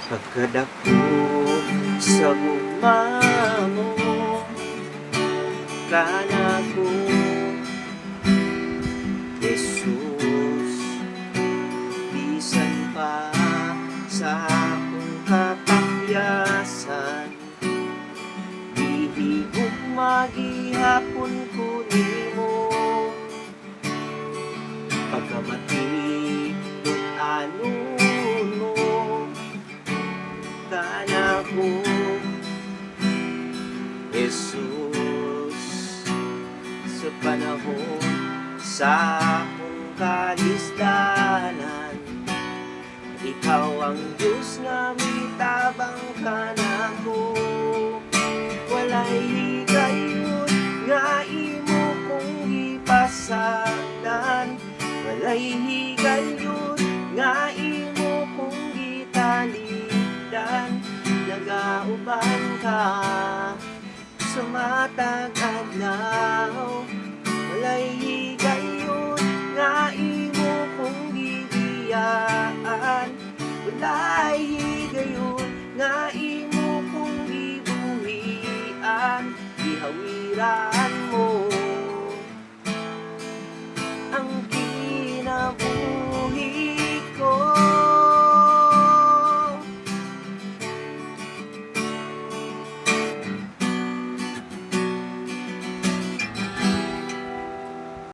Pagkadako sa gugma mo, kanako Jesus, bisan pa sa akong kapakyasan, ihigog magihapon ko nimo. Pagkamatipot anon mo, kanako Jesus, sa panahon sa akong kalisdanan, ikaw ang Diyos nga mitabang kanako. Walay higayon nga imo kong ipasagdan, walay higayon nga imo kong gitaligdan. Nagauban ka sa matag adlaw, walay higayon nga imo kong gibiyaan, walay higayon nga imo kong gibuhian. Gihawiran